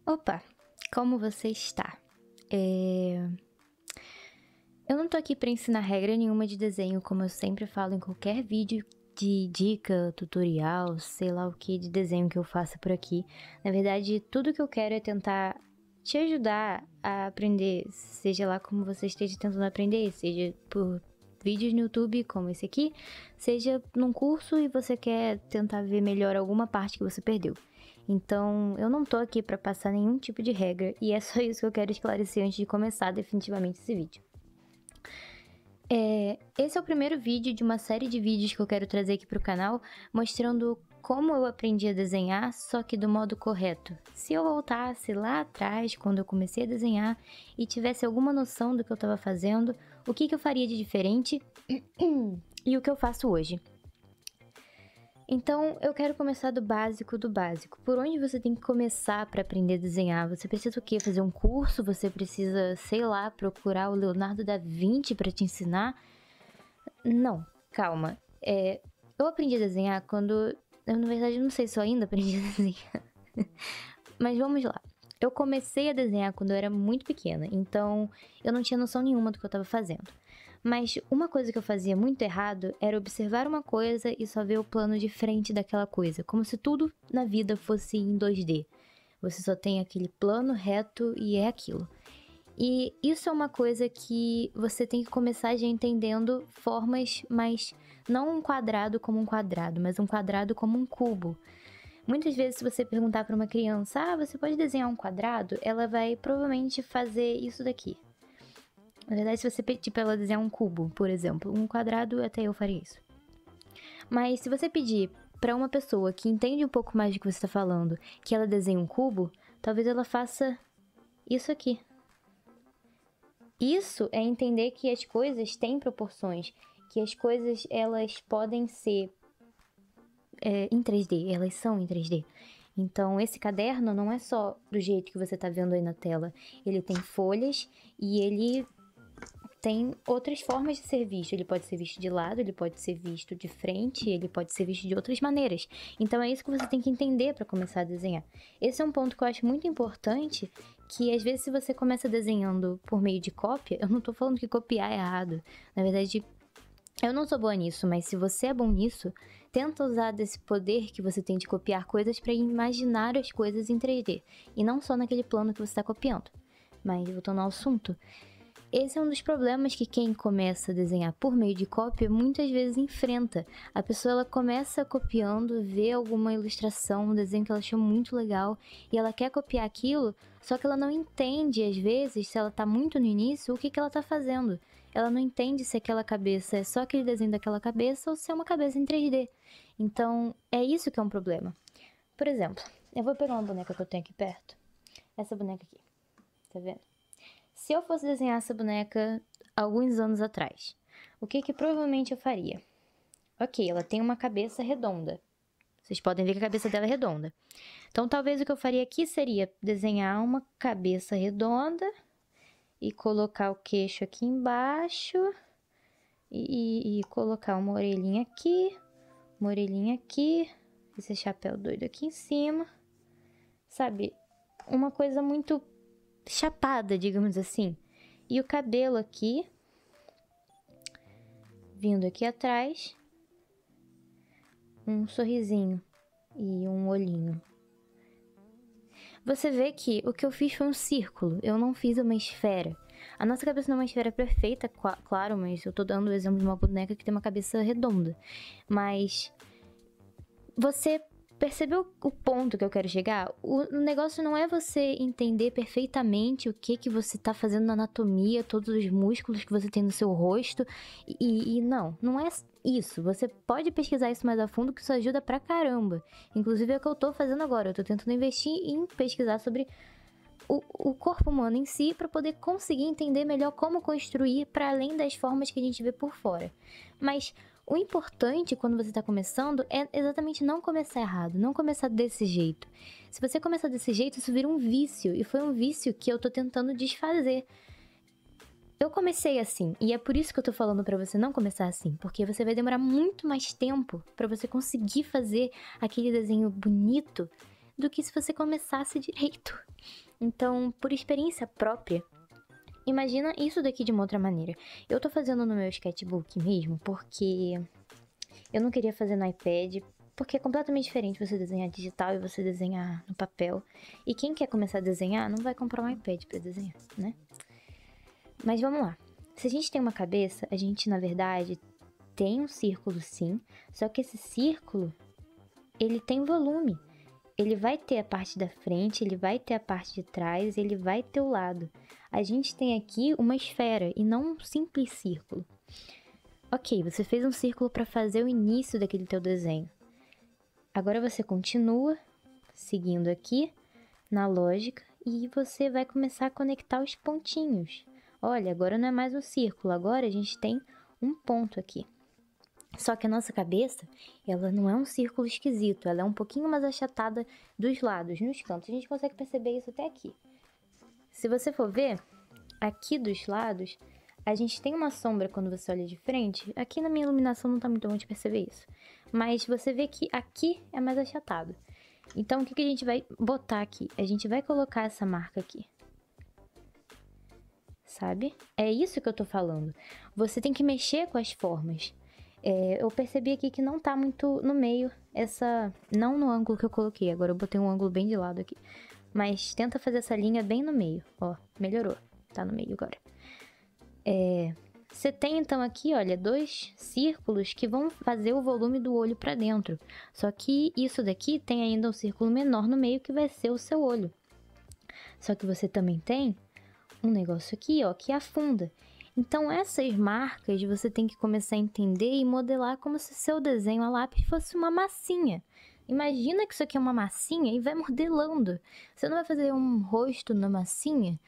Opa, como você está? Eu não tô aqui pra ensinar regra nenhuma de desenho, como eu sempre falo em qualquer vídeo de dica, tutorial, sei lá o que de desenho que eu faço por aqui. Na verdade, tudo que eu quero é tentar te ajudar a aprender, seja lá como você esteja tentando aprender, seja por vídeos no YouTube como esse aqui, seja num curso e você quer tentar ver melhor alguma parte que você perdeu. Então, eu não tô aqui pra passar nenhum tipo de regra e é só isso que eu quero esclarecer antes de começar definitivamente esse vídeo. Esse é o primeiro vídeo de uma série de vídeos que eu quero trazer aqui pro canal, mostrando como eu aprendi a desenhar, só que do modo correto. Se eu voltasse lá atrás, quando eu comecei a desenhar, e tivesse alguma noção do que eu estava fazendo, o que eu faria de diferente e o que eu faço hoje. Então, eu quero começar do básico do básico. Por onde você tem que começar para aprender a desenhar? Você precisa o quê? Fazer um curso? Você precisa, sei lá, procurar o Leonardo da Vinci para te ensinar? Não, calma. Eu aprendi a desenhar quando... Eu, na verdade, não sei se eu ainda aprendi a desenhar. Mas vamos lá. Eu comecei a desenhar quando eu era muito pequena, então eu não tinha noção nenhuma do que eu estava fazendo. Mas uma coisa que eu fazia muito errado era observar uma coisa e só ver o plano de frente daquela coisa, como se tudo na vida fosse em 2D. Você só tem aquele plano reto e é aquilo. E isso é uma coisa que você tem que começar já entendendo formas, mas não um quadrado como um quadrado, mas um quadrado como um cubo. Muitas vezes, se você perguntar para uma criança, você pode desenhar um quadrado? Ela vai provavelmente fazer isso daqui. Na verdade, se você pedir para ela desenhar um cubo, por exemplo, um quadrado, até eu faria isso. Mas se você pedir para uma pessoa que entende um pouco mais do que você está falando, que ela desenhe um cubo, talvez ela faça isso aqui. Isso é entender que as coisas têm proporções, que as coisas elas podem ser em 3D, elas são em 3D. Então, esse caderno não é só do jeito que você está vendo aí na tela. Ele tem folhas e ele tem outras formas de ser visto. Ele pode ser visto de lado, ele pode ser visto de frente, ele pode ser visto de outras maneiras. Então, é isso que você tem que entender para começar a desenhar. Esse é um ponto que eu acho muito importante, que às vezes se você começa desenhando por meio de cópia, eu não tô falando que copiar é errado. Na verdade, eu não sou boa nisso, mas se você é bom nisso, tenta usar desse poder que você tem de copiar coisas para imaginar as coisas em 3D, e não só naquele plano que você está copiando. Mas voltando ao assunto, esse é um dos problemas que quem começa a desenhar por meio de cópia muitas vezes enfrenta. A pessoa ela começa copiando, vê alguma ilustração, um desenho que ela achou muito legal e ela quer copiar aquilo, só que ela não entende às vezes, se ela tá muito no início, o que ela tá fazendo. Ela não entende se aquela cabeça é só aquele desenho daquela cabeça ou se é uma cabeça em 3D. Então, é isso que é um problema. Por exemplo, eu vou pegar uma boneca que eu tenho aqui perto. Essa boneca aqui, tá vendo? Se eu fosse desenhar essa boneca alguns anos atrás, o que provavelmente eu faria? Ok, ela tem uma cabeça redonda. Vocês podem ver que a cabeça dela é redonda. Então, talvez o que eu faria aqui seria desenhar uma cabeça redonda e colocar o queixo aqui embaixo e colocar uma orelhinha aqui, esse chapéu doido aqui em cima, sabe? Uma coisa muito chapada, digamos assim. E o cabelo aqui, vindo aqui atrás, um sorrisinho e um olhinho. Você vê que o que eu fiz foi um círculo, eu não fiz uma esfera. A nossa cabeça não é uma esfera perfeita, claro, mas eu tô dando o exemplo de uma boneca que tem uma cabeça redonda. Mas você percebeu o ponto que eu quero chegar? O negócio não é você entender perfeitamente o que você tá fazendo na anatomia, todos os músculos que você tem no seu rosto. Não é isso. Você pode pesquisar isso mais a fundo, que isso ajuda pra caramba. Inclusive é o que eu tô fazendo agora. Eu tô tentando investir em pesquisar sobre o corpo humano em si, para poder conseguir entender melhor como construir para além das formas que a gente vê por fora. Mas o importante quando você está começando é exatamente não começar errado, não começar desse jeito. Se você começar desse jeito, isso vira um vício, e foi um vício que eu tô tentando desfazer. Eu comecei assim, e é por isso que eu tô falando pra você não começar assim, porque você vai demorar muito mais tempo pra você conseguir fazer aquele desenho bonito do que se você começasse direito. Então, por experiência própria, imagina isso daqui de uma outra maneira. Eu tô fazendo no meu sketchbook mesmo, porque eu não queria fazer no iPad, porque é completamente diferente você desenhar digital e você desenhar no papel. E quem quer começar a desenhar não vai comprar um iPad pra desenhar, né? Mas vamos lá. Se a gente tem uma cabeça, a gente, na verdade, tem um círculo sim, só que esse círculo, ele tem volume. Ele vai ter a parte da frente, ele vai ter a parte de trás, ele vai ter o lado. A gente tem aqui uma esfera e não um simples círculo. Ok, você fez um círculo para fazer o início daquele teu desenho. Agora você continua seguindo aqui na lógica e você vai começar a conectar os pontinhos. Olha, agora não é mais um círculo, agora a gente tem um ponto aqui. Só que a nossa cabeça, ela não é um círculo esquisito, ela é um pouquinho mais achatada dos lados, nos cantos. A gente consegue perceber isso até aqui. Se você for ver, aqui dos lados, a gente tem uma sombra quando você olha de frente. Aqui na minha iluminação não tá muito bom de perceber isso. Mas você vê que aqui é mais achatado. Então, o que a gente vai botar aqui? A gente vai colocar essa marca aqui. Sabe? É isso que eu tô falando. Você tem que mexer com as formas. Eu percebi aqui que não tá muito no meio, não no ângulo que eu coloquei, agora eu botei um ângulo bem de lado aqui. Mas tenta fazer essa linha bem no meio, ó, melhorou, tá no meio agora. Você tem então aqui, olha, 2 círculos que vão fazer o volume do olho pra dentro. Só que isso daqui tem ainda um círculo menor no meio que vai ser o seu olho. Só que você também tem um negócio aqui, ó, que afunda. Então, essas marcas você tem que começar a entender e modelar como se seu desenho a lápis fosse uma massinha. Imagina que isso aqui é uma massinha e vai modelando. Você não vai fazer um rosto na massinha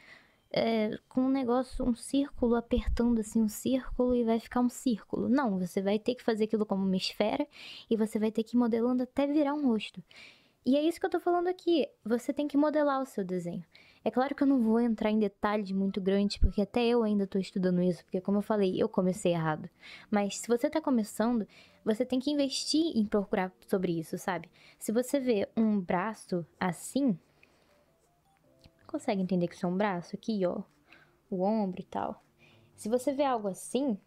com um negócio, um círculo, apertando assim um círculo e vai ficar um círculo. Não, você vai ter que fazer aquilo como uma esfera e você vai ter que ir modelando até virar um rosto. E é isso que eu tô falando aqui. Você tem que modelar o seu desenho. É claro que eu não vou entrar em detalhes muito grandes, porque até eu ainda tô estudando isso, porque como eu falei, eu comecei errado. Mas se você tá começando, você tem que investir em procurar sobre isso, sabe? Se você vê um braço assim, consegue entender que isso é um braço aqui, ó, o ombro e tal. Se você vê algo assim,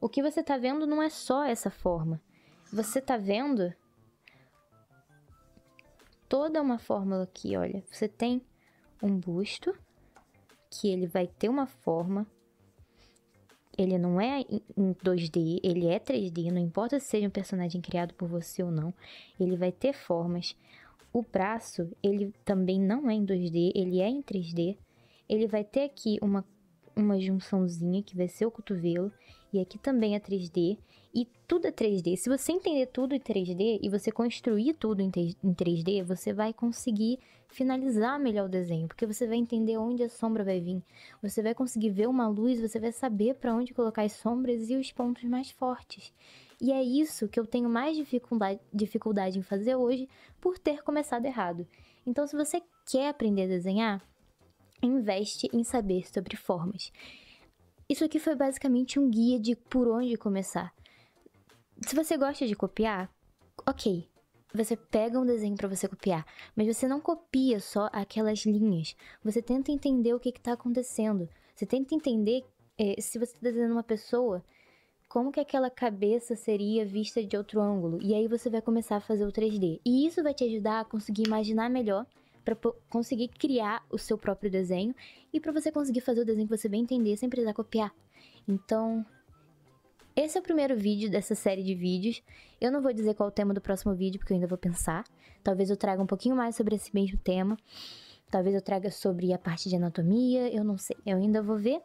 o que você tá vendo não é só essa forma. Você tá vendo toda uma fórmula aqui, olha. Você tem um busto, que ele vai ter uma forma, ele não é em 2D, ele é 3D, não importa se seja um personagem criado por você ou não, ele vai ter formas. O braço, ele também não é em 2D, ele é em 3D, ele vai ter aqui uma junçãozinha que vai ser o cotovelo, e aqui também é 3D, e tudo é 3D. Se você entender tudo em 3D e você construir tudo em 3D, você vai conseguir finalizar melhor o desenho, porque você vai entender onde a sombra vai vir. Você vai conseguir ver uma luz, você vai saber para onde colocar as sombras e os pontos mais fortes. E é isso que eu tenho mais dificuldade em fazer hoje por ter começado errado. Então, se você quer aprender a desenhar, investe em saber sobre formas. Isso aqui foi basicamente um guia de por onde começar. Se você gosta de copiar, ok, você pega um desenho para você copiar, mas você não copia só aquelas linhas. Você tenta entender o que está acontecendo. Você tenta entender, se você está desenhando uma pessoa, como que aquela cabeça seria vista de outro ângulo. E aí você vai começar a fazer o 3D. E isso vai te ajudar a conseguir imaginar melhor, para conseguir criar o seu próprio desenho e para você conseguir fazer o desenho que você bem entender sem precisar copiar. Então, esse é o primeiro vídeo dessa série de vídeos. Eu não vou dizer qual é o tema do próximo vídeo, porque eu ainda vou pensar. Talvez eu traga um pouquinho mais sobre esse mesmo tema. Talvez eu traga sobre a parte de anatomia, eu não sei. Eu ainda vou ver.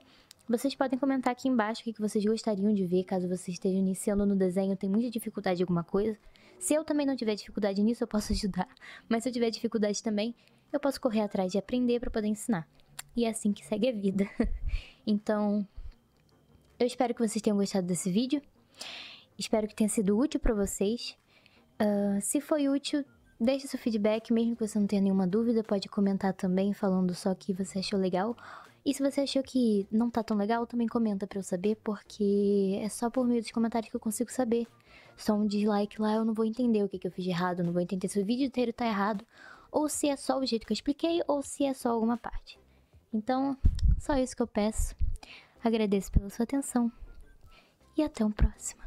Vocês podem comentar aqui embaixo o que vocês gostariam de ver, caso você esteja iniciando no desenho, tem muita dificuldade em alguma coisa. Se eu também não tiver dificuldade nisso, eu posso ajudar. Mas se eu tiver dificuldade também, eu posso correr atrás de aprender para poder ensinar. E é assim que segue a vida. Então, eu espero que vocês tenham gostado desse vídeo. Espero que tenha sido útil para vocês. Se foi útil, deixe seu feedback, mesmo que você não tenha nenhuma dúvida. Pode comentar também, falando só que você achou legal. E se você achou que não tá tão legal, também comenta pra eu saber, porque é só por meio dos comentários que eu consigo saber. Só um dislike lá eu não vou entender o que eu fiz de errado, não vou entender se o vídeo inteiro tá errado, ou se é só o jeito que eu expliquei, ou se é só alguma parte. Então, só isso que eu peço. Agradeço pela sua atenção e até um próximo.